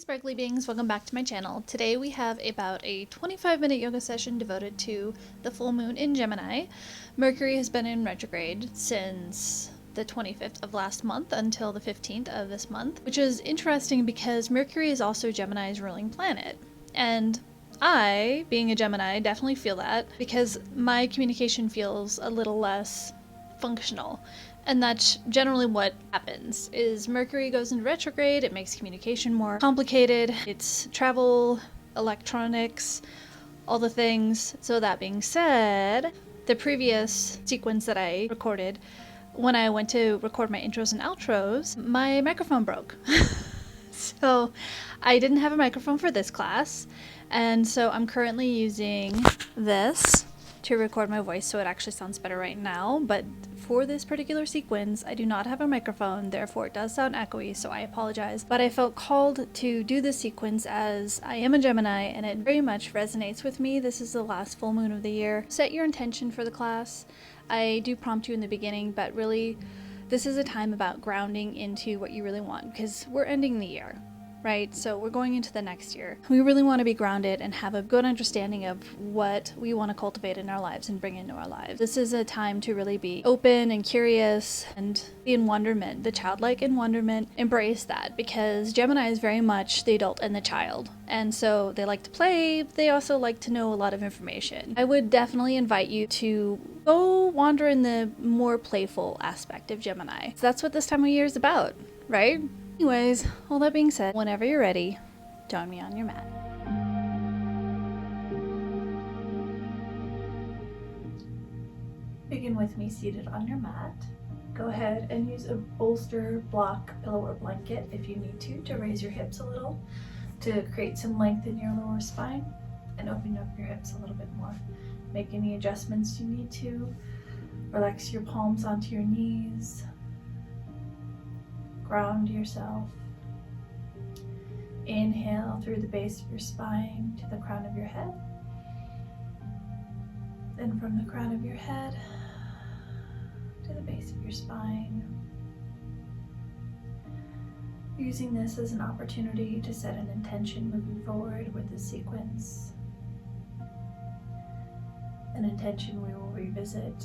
sparkly beings, welcome back to my channel. Today we have about a 25-minute yoga session devoted to the full moon in Gemini. Mercury has been in retrograde since the 25th of last month until the 15th of this month, which is interesting because Mercury is also Gemini's ruling planet. And I, being a Gemini, definitely feel that because my communication feels a little less functional. And that's generally what happens, is Mercury goes into retrograde, it makes communication more complicated, it's travel, electronics, all the things. So that being said, the previous sequence that I recorded, when I went to record my intros and outros, my microphone broke. So I didn't have a microphone for this class, and so I'm currently using this to record my voice so it actually sounds better right now, but for this particular sequence I do not have a microphone, therefore it does sound echoey, so I apologize. But I felt called to do this sequence as I am a Gemini and it very much resonates with me. This is the last full moon of the year. Set your intention for the class. I do prompt you in the beginning, but really this is a time about grounding into what you really want, because we're ending the year, right? So we're going into the next year. We really want to be grounded and have a good understanding of what we want to cultivate in our lives and bring into our lives. This is a time to really be open and curious and be in wonderment, the childlike in wonderment. Embrace that, because Gemini is very much the adult and the child. And so they like to play, they also like to know a lot of information. I would definitely invite you to go wander in the more playful aspect of Gemini. So that's what this time of year is about, right? Anyways, all that being said, whenever you're ready, join me on your mat. Begin with me seated on your mat. Go ahead and use a bolster, block, pillow, or blanket if you need to raise your hips a little, to create some length in your lower spine and open up your hips a little bit more. Make any adjustments you need to. Relax your palms onto your knees. Ground yourself. Inhale through the base of your spine to the crown of your head. Then from the crown of your head to the base of your spine. Using this as an opportunity to set an intention moving forward with this sequence. An intention we will revisit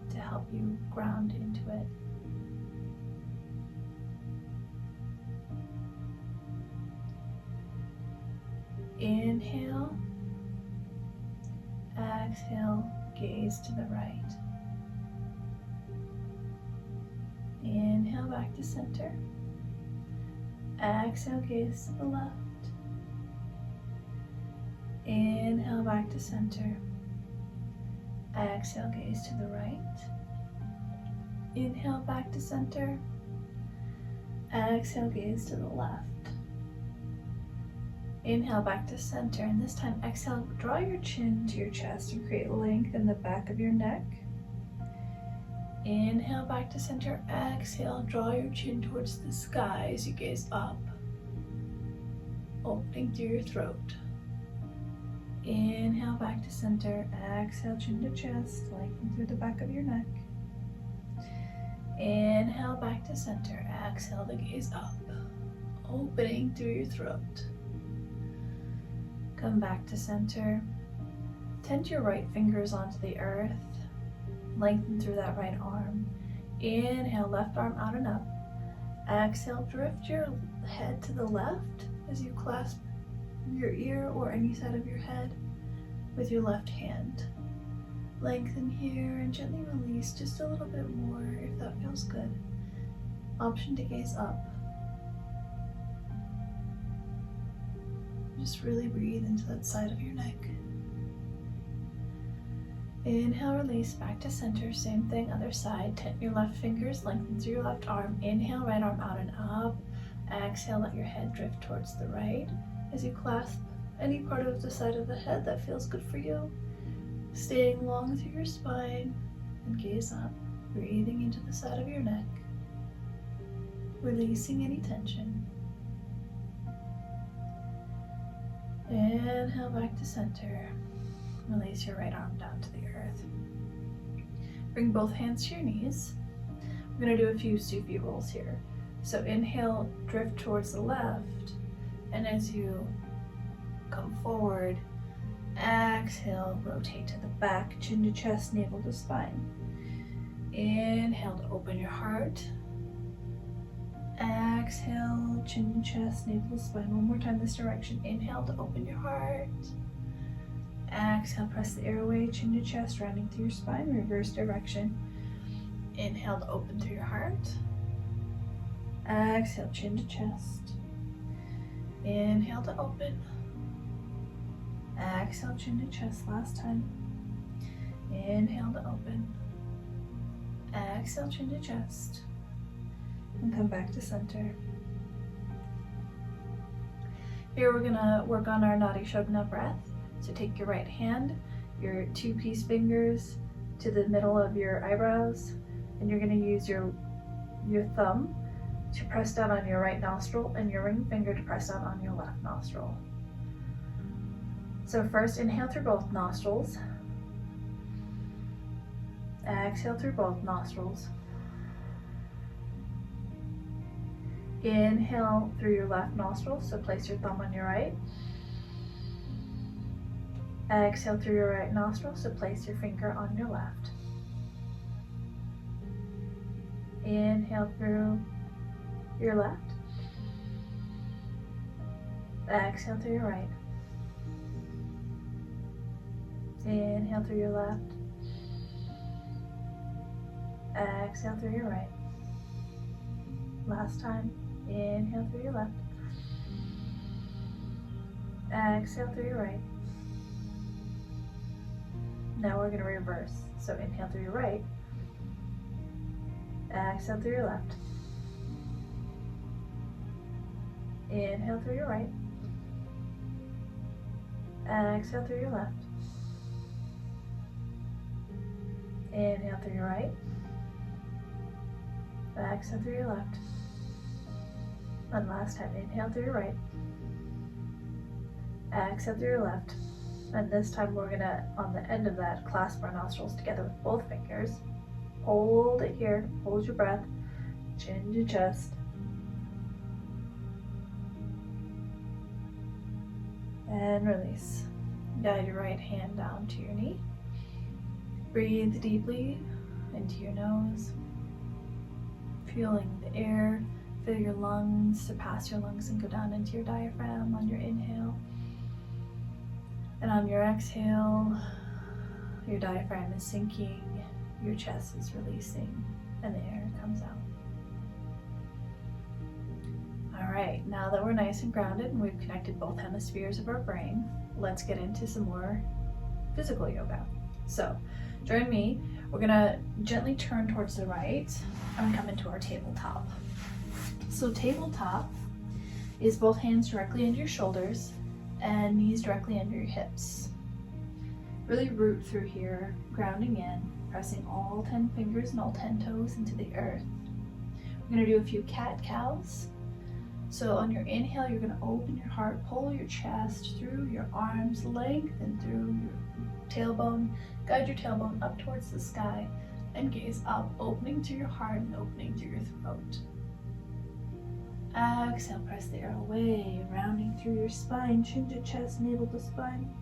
to help you ground into it. Inhale, exhale, gaze to the right. Inhale back to center. Exhale, gaze to the left. Inhale back to center. Exhale, gaze to the right. Inhale back to center. Exhale, gaze to the left. Inhale back to center, and this time exhale, draw your chin to your chest and create length in the back of your neck. Inhale back to center, exhale, draw your chin towards the sky as you gaze up, opening through your throat. Inhale back to center, exhale, chin to chest, lengthen through the back of your neck. Inhale back to center, exhale to gaze up, opening through your throat. Come back to center. Tend your right fingers onto the earth. Lengthen through that right arm. Inhale, left arm out and up. Exhale, drift your head to the left as you clasp your ear or any side of your head with your left hand. Lengthen here and gently release just a little bit more if that feels good. Option to gaze up. Just really breathe into that side of your neck. Inhale, release, back to center. Same thing, other side. Tent your left fingers, lengthen through your left arm. Inhale, right arm out and up. Exhale, let your head drift towards the right as you clasp any part of the side of the head that feels good for you. Staying long through your spine and gaze up, breathing into the side of your neck, releasing any tension. Inhale back to center. Release your right arm down to the earth. Bring both hands to your knees. We're going to do a few Sufi rolls here. So inhale, drift towards the left. And as you come forward, exhale, rotate to the back, chin to chest, navel to spine. Inhale to open your heart. Exhale, chin to chest, navel to spine. One more time this direction. Inhale to open your heart. Exhale, press the air away, chin to chest, rounding through your spine, reverse direction. Inhale to open through your heart. Exhale, chin to chest. Inhale to open. Exhale, chin to chest, last time. Inhale to open. Exhale, chin to chest. And come back to center. Here we're gonna work on our Nadi Shodhana breath. So take your right hand, your 2 peace fingers to the middle of your eyebrows, and you're gonna use your thumb to press down on your right nostril and your ring finger to press down on your left nostril. So first, inhale through both nostrils. Exhale through both nostrils. Inhale through your left nostril, so place your thumb on your right. Exhale through your right nostril, so place your finger on your left. Inhale through your left. Exhale through your right. Inhale through your left. Exhale through your right. Last time. Inhale through your left. Exhale through your right. Now we're going to reverse. So inhale through your right. Exhale through your left. Inhale through your right. Exhale through your left. Inhale through your right. Exhale through your left. And last time, inhale through your right. Exhale through your left. And this time we're gonna, on the end of that, clasp our nostrils together with both fingers. Hold it here, hold your breath, chin to chest. And release. Guide your right hand down to your knee. Breathe deeply into your nose. Feeling the air fill your lungs, surpass your lungs and go down into your diaphragm on your inhale. And on your exhale, your diaphragm is sinking, your chest is releasing, and the air comes out. All right, now that we're nice and grounded and we've connected both hemispheres of our brain, let's get into some more physical yoga. So, join me. We're gonna gently turn towards the right and come into our tabletop. So tabletop is both hands directly under your shoulders and knees directly under your hips. Really root through here, grounding in, pressing all 10 fingers and all 10 toes into the earth. We're gonna do a few cat-cows. So on your inhale, you're gonna open your heart, pull your chest through your arms, lengthen through your tailbone, guide your tailbone up towards the sky, and gaze up, opening through your heart and opening through your throat. Exhale, press the air away, rounding through your spine, chin to chest, navel to spine,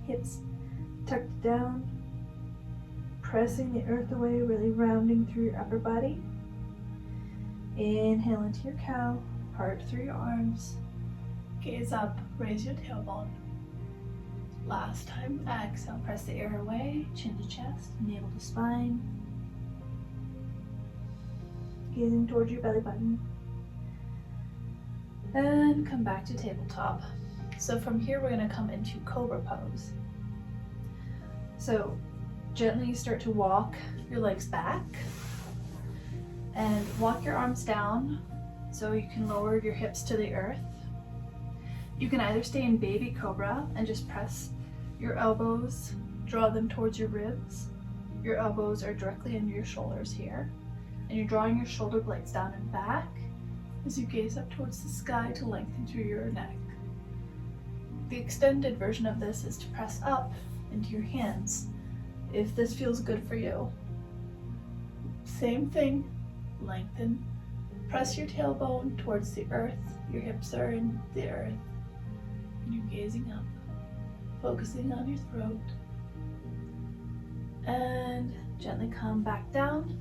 hips tucked down, pressing the earth away, really rounding through your upper body. Inhale into your cow, heart through your arms, gaze up, raise your tailbone. Last time, exhale, press the air away, chin to chest, navel to spine, gazing towards your belly button. And come back to tabletop. So from here, we're gonna come into cobra pose. So gently start to walk your legs back and walk your arms down so you can lower your hips to the earth. You can either stay in baby cobra and just press your elbows, draw them towards your ribs. Your elbows are directly under your shoulders here. And you're drawing your shoulder blades down and back as you gaze up towards the sky to lengthen through your neck. The extended version of this is to press up into your hands, if this feels good for you. Same thing, lengthen Press your tailbone towards the earth. Your hips are in the earth. And you're gazing up, focusing on your throat. And gently come back down.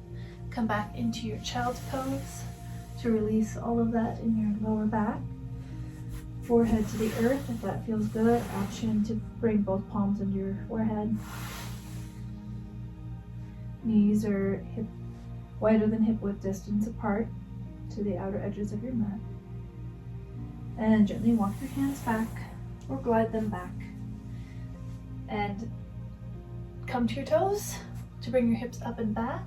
Come back into your child's pose to release all of that in your lower back. Forehead to the earth if that feels good. Option to bring both palms into your forehead. Knees are wider than hip width distance apart to the outer edges of your mat. And gently walk your hands back or glide them back. And come to your toes to bring your hips up and back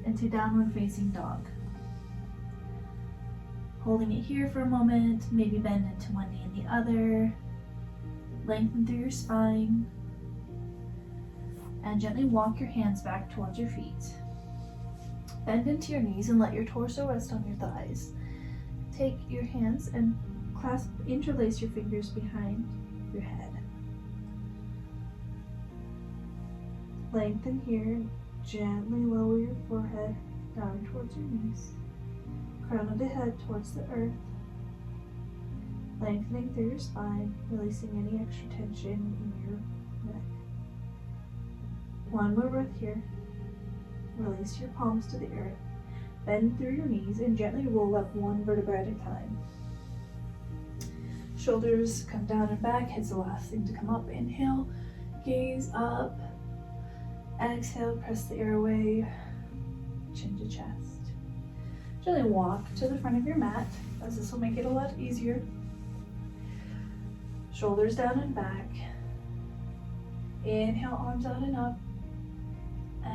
into downward facing dog. Holding it here for a moment, maybe bend into one knee and the other. Lengthen through your spine. And gently walk your hands back towards your feet. Bend into your knees and let your torso rest on your thighs. Take your hands and interlace your fingers behind your head. Lengthen here. Gently lower your forehead down towards your knees. Crown of the head towards the earth. Lengthening through your spine, releasing any extra tension in your neck. One more breath here. Release your palms to the earth. Bend through your knees and gently roll up one vertebra at a time. Shoulders come down and back. Head's the last thing to come up. Inhale, gaze up. Exhale, press the air away. Chin to chest. Gently walk to the front of your mat, as this will make it a lot easier. Shoulders down and back. Inhale, arms out and up.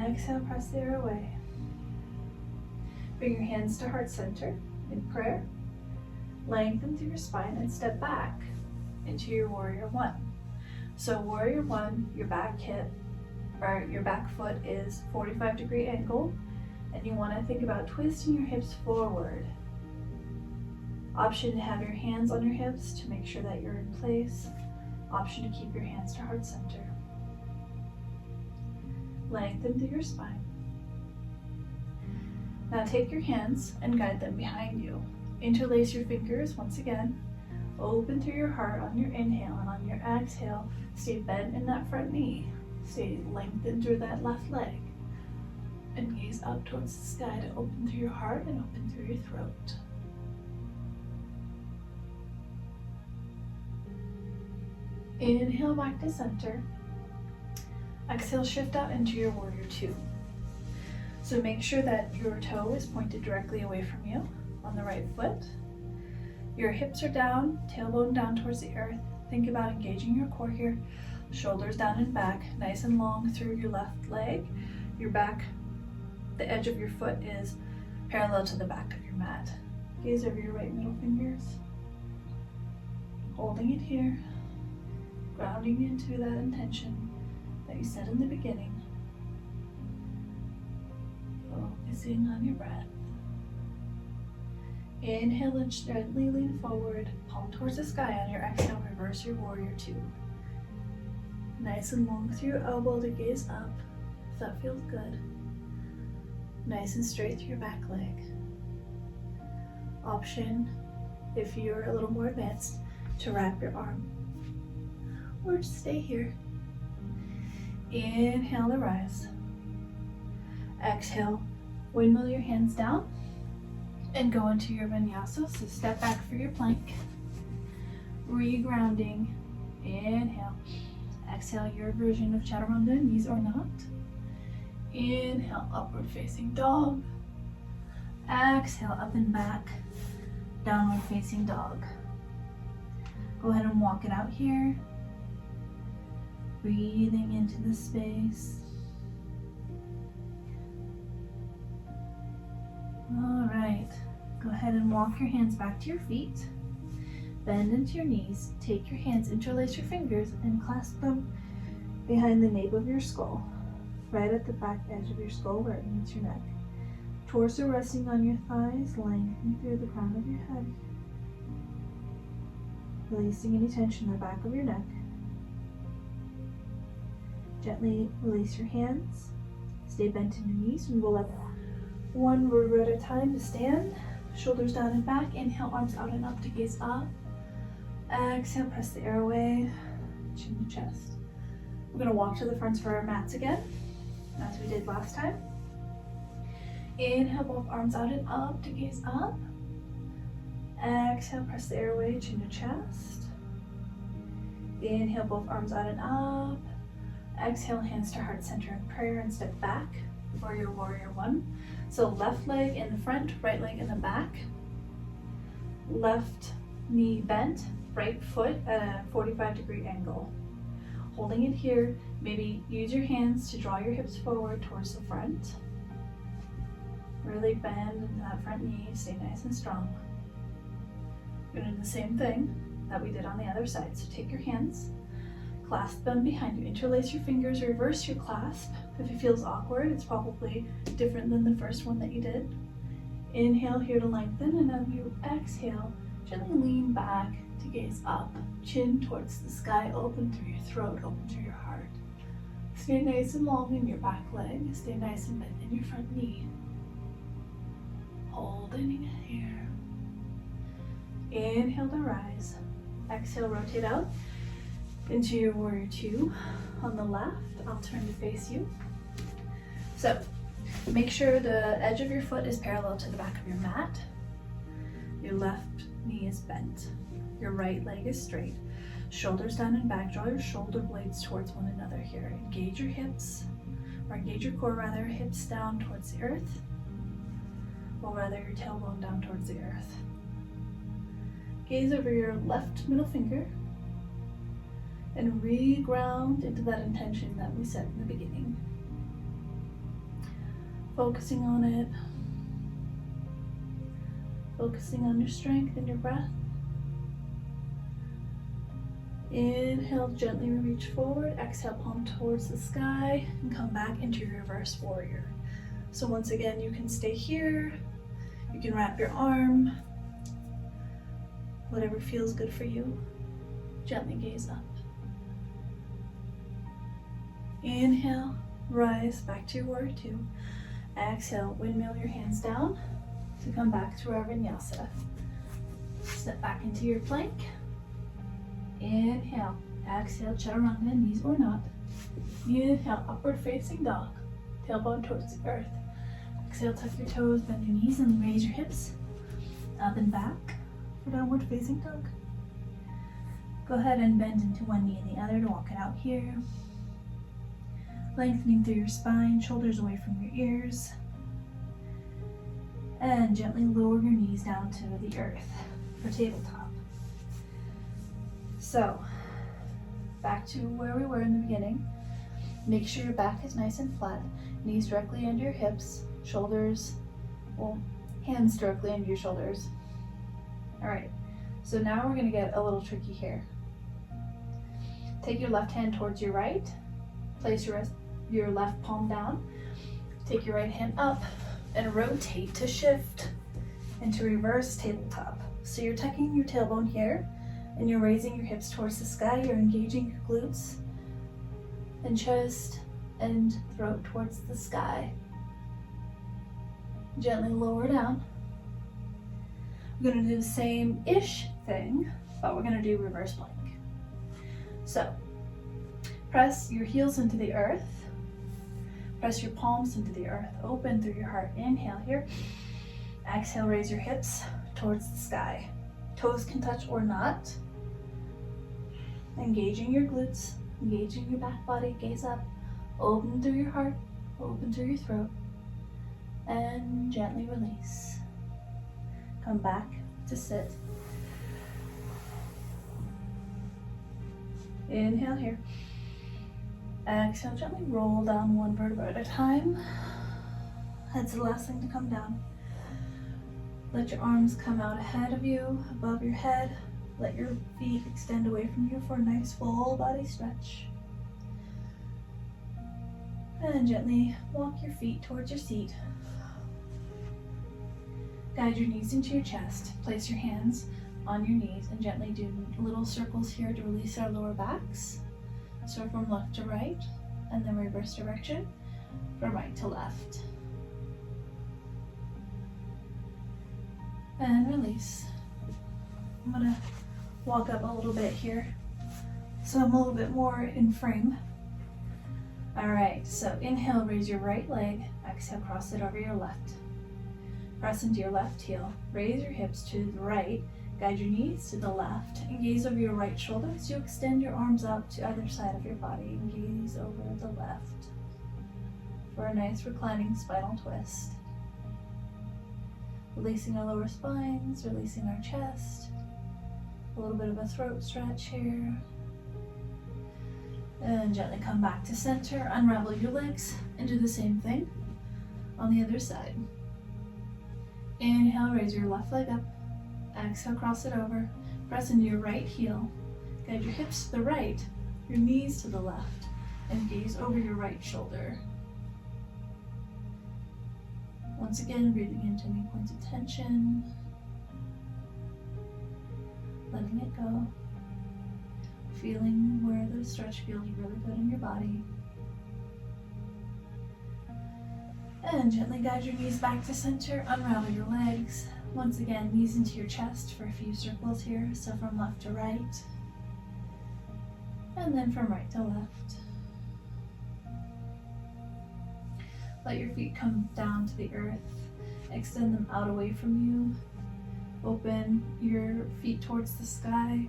Exhale, press the air away. Bring your hands to heart center in prayer. Lengthen through your spine and step back into your warrior one. So warrior one, your back foot is 45-degree angle, and you want to think about twisting your hips forward. Option to have your hands on your hips to make sure that you're in place. Option to keep your hands to heart center. Lengthen through your spine. Now take your hands and guide them behind you. Interlace your fingers once again. Open through your heart on your inhale, and on your exhale, stay bent in that front knee. Stay lengthened through that left leg. And gaze up towards the sky to open through your heart and open through your throat. Inhale back to center. Exhale, shift out into your warrior two. So make sure that your toe is pointed directly away from you on the right foot. Your hips are down, tailbone down towards the earth. Think about engaging your core here. Shoulders down and back, nice and long through your left leg. Your back, the edge of your foot is parallel to the back of your mat. Gaze over your right middle fingers. Holding it here. Grounding into that intention that you set in the beginning. Focusing on your breath. Inhale and gently lean forward, palm towards the sky. On your exhale, reverse your warrior two. Nice and long through your elbow to gaze up, if that feels good. Nice and straight through your back leg. Option, if you're a little more advanced, to wrap your arm. Or just stay here. Inhale to rise. Exhale, windmill your hands down and go into your vinyasa. So step back for your plank. Regrounding. Inhale. Exhale your version of chaturanga, knees or not. Inhale, upward facing dog. Exhale, up and back, downward facing dog. Go ahead and walk it out here. Breathing into the space. All right, go ahead and walk your hands back to your feet. Bend into your knees. Take your hands, interlace your fingers, and clasp them behind the nape of your skull, right at the back edge of your skull where it meets your neck. Torso resting on your thighs, lengthening through the crown of your head. Releasing any tension in the back of your neck. Gently release your hands. Stay bent in your knees and roll up One vertebra at a time to stand. Shoulders down and back. Inhale, arms out and up to gaze up. Exhale, press the air away. Chin to chest. We're going to walk to the front for our mats again, as we did last time. Inhale, both arms out and up to gaze up. Exhale, press the air away, chin to chest. Inhale, both arms out and up. Exhale, hands to heart center in prayer and step back for your warrior one. So left leg in the front, right leg in the back. Left knee bent, right foot at a 45-degree angle. Holding it here, maybe use your hands to draw your hips forward towards the front. Really bend that front knee, stay nice and strong. We're going to do the same thing that we did on the other side. So take your hands, clasp them behind you, interlace your fingers, reverse your clasp. If it feels awkward, it's probably different than the first one that you did. Inhale here to lengthen, and as you exhale, gently lean back to gaze up, chin towards the sky, open through your throat, open through your heart. Stay nice and long in your back leg, stay nice and bent in your front knee. Holding it here. Inhale to rise. Exhale, rotate out into your warrior two. On the left, I'll turn to face you. So, make sure the edge of your foot is parallel to the back of your mat. Your left knee is bent. Your right leg is straight. Shoulders down and back. Draw your shoulder blades towards one another here. Engage your hips, or engage your core rather, hips down towards the earth, or rather your tailbone down towards the earth. Gaze over your left middle finger and re-ground into that intention that we set in the beginning. Focusing on it. Focusing on your strength and your breath. Inhale, gently reach forward. Exhale, palm towards the sky and come back into your reverse warrior. So once again, you can stay here. You can wrap your arm. Whatever feels good for you. Gently gaze up. Inhale, rise back to your warrior two. Exhale, windmill your hands down to come back to our vinyasa. Step back into your plank. Inhale, exhale, chaturanga, knees or not. Inhale, upward facing dog, tailbone towards the earth. Exhale, tuck your toes, bend your knees and raise your hips up and back for downward facing dog. Go ahead and bend into one knee and the other to walk it out here. Lengthening through your spine, shoulders away from your ears. And gently lower your knees down to the earth for tabletop. So, back to where we were in the beginning. Make sure your back is nice and flat, knees directly under your hips, shoulders, well, hands directly under your shoulders. All right, so now we're gonna get a little tricky here. Take your left hand towards your right, place your left palm down, take your right hand up, and rotate to shift into reverse tabletop. So you're tucking your tailbone here, and you're raising your hips towards the sky. You're engaging your glutes and chest and throat towards the sky. Gently lower down. We're gonna do the same-ish thing, but we're gonna do reverse plank. So, press your heels into the earth. Press your palms into the earth. Open through your heart. Inhale here. Exhale, raise your hips towards the sky. Toes can touch or not. Engaging your glutes, engaging your back body, gaze up. Open through your heart, open through your throat. And gently release. Come back to sit. Inhale here. Exhale, gently roll down one vertebra at a time. That's the last thing to come down. Let your arms come out ahead of you, above your head. Let your feet extend away from you for a nice full body stretch. And gently walk your feet towards your seat. Guide your knees into your chest. Place your hands on your knees and gently do little circles here to release our lower backs. So from left to right, and then reverse direction from right to left. And release. I'm gonna walk up a little bit here so I'm a little bit more in frame. All right, so inhale, raise your right leg. Exhale, cross it over your left. Press into your left heel. Raise your hips to the right. Guide your knees to the left and gaze over your right shoulder as you extend your arms out to either side of your body and gaze over the left for a nice reclining spinal twist. Releasing our lower spines, releasing our chest. A little bit of a throat stretch here. And gently come back to center. Unravel your legs and do the same thing on the other side. Inhale, raise your left leg up. Exhale, cross it over. Press into your right heel. Guide your hips to the right, your knees to the left, and gaze over your right shoulder. Once again, breathing into any points of tension. Letting it go. Feeling where the stretch feels really good in your body. And gently guide your knees back to center. Unravel your legs. Once again, knees into your chest for a few circles here. So from left to right. And then from right to left. Let your feet come down to the earth. Extend them out away from you. Open your feet towards the sky.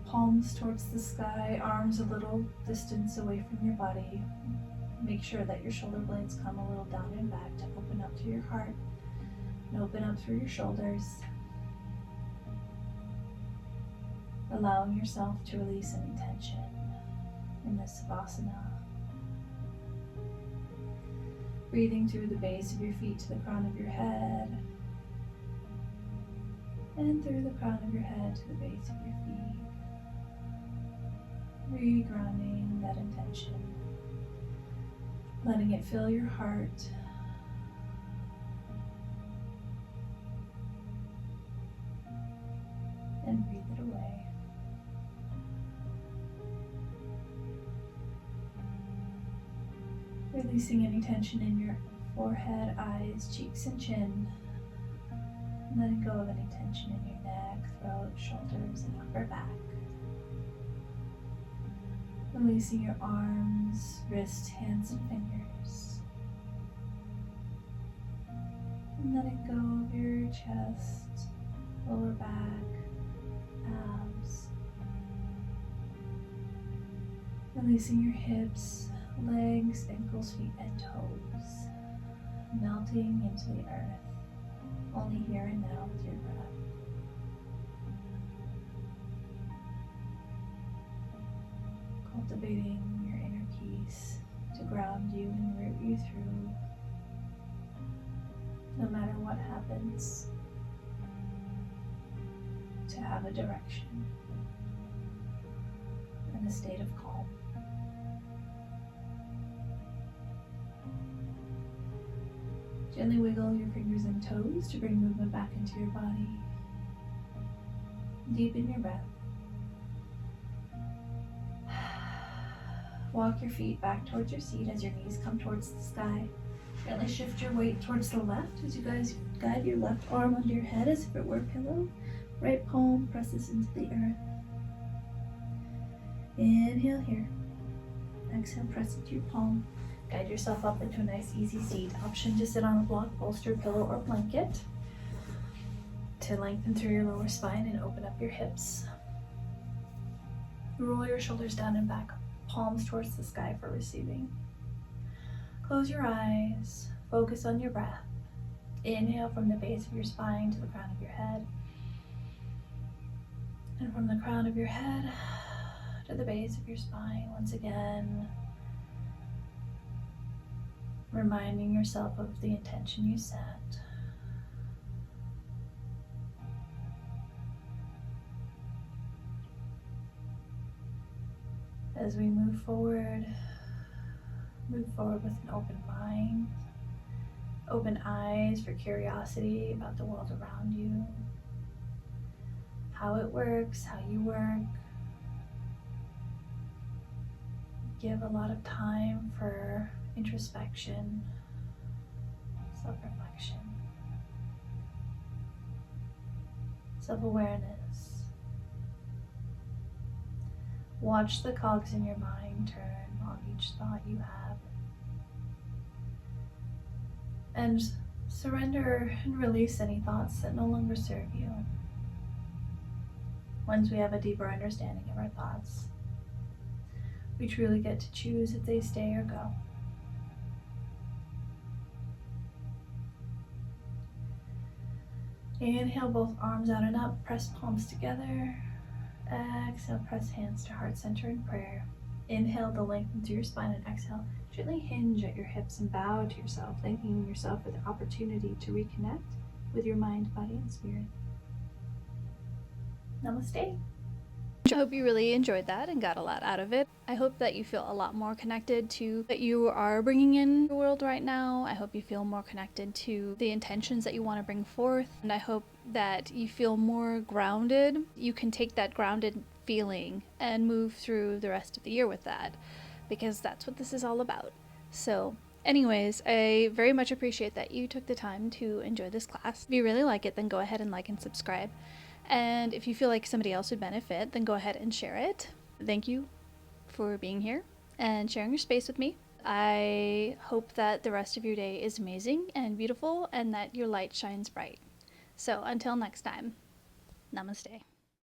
Palms towards the sky. Arms a little distance away from your body. Make sure that your shoulder blades come a little down and back to open up to your heart and open up through your shoulders. Allowing yourself to release any tension in this Savasana. Breathing through the base of your feet to the crown of your head. And through the crown of your head to the base of your feet. Regrounding that intention. Letting it fill your heart. And breathe it away. Releasing any tension in your forehead, eyes, cheeks, and chin. Letting go of any tension in your neck, throat, shoulders, and upper back. Releasing your arms, wrists, hands, and fingers. And letting go of your chest, lower back, abs. Releasing your hips, legs, ankles, feet, and toes. Melting into the earth, only here and now with your breath. Cultivating your inner peace to ground you and root you through, no matter what happens, to have a direction and a state of calm. Gently wiggle your fingers and toes to bring movement back into your body. Deepen your breath. Walk your feet back towards your seat as your knees come towards the sky. Gently shift your weight towards the left as you guys guide your left arm under your head as if it were a pillow. Right palm presses into the earth. Inhale here. Exhale, press into your palm. Guide yourself up into a nice easy seat. Option to sit on a block, bolster, pillow, or blanket to lengthen through your lower spine and open up your hips. Roll your shoulders down and back, palms towards the sky for receiving. Close your eyes, focus on your breath. Inhale from the base of your spine to the crown of your head. And from the crown of your head to the base of your spine, once again, reminding yourself of the intention you set. As we move forward with an open mind, open eyes for curiosity about the world around you, how it works, how you work. Give a lot of time for introspection, self-reflection. self-awareness. Watch the cogs in your mind turn on each thought you have. And surrender and release any thoughts that no longer serve you. Once we have a deeper understanding of our thoughts, we truly get to choose if they stay or go. Inhale, both arms out and up, press palms together. Exhale, press hands to heart center in prayer. Inhale to lengthen through your spine, and exhale, gently hinge at your hips and bow to yourself, thanking yourself for the opportunity to reconnect with your mind, body, and spirit. Namaste. I hope you really enjoyed that and got a lot out of it. I hope that you feel a lot more connected to what you are bringing in the world right now. I hope you feel more connected to the intentions that you want to bring forth. And I hope that you feel more grounded. You can take that grounded feeling and move through the rest of the year with that, because that's what this is all about. So anyways, I very much appreciate that you took the time to enjoy this class. If you really like it, then go ahead and like and subscribe. And if you feel like somebody else would benefit, then go ahead and share it. Thank you for being here and sharing your space with me. I hope that the rest of your day is amazing and beautiful and that your light shines bright. So until next time, namaste.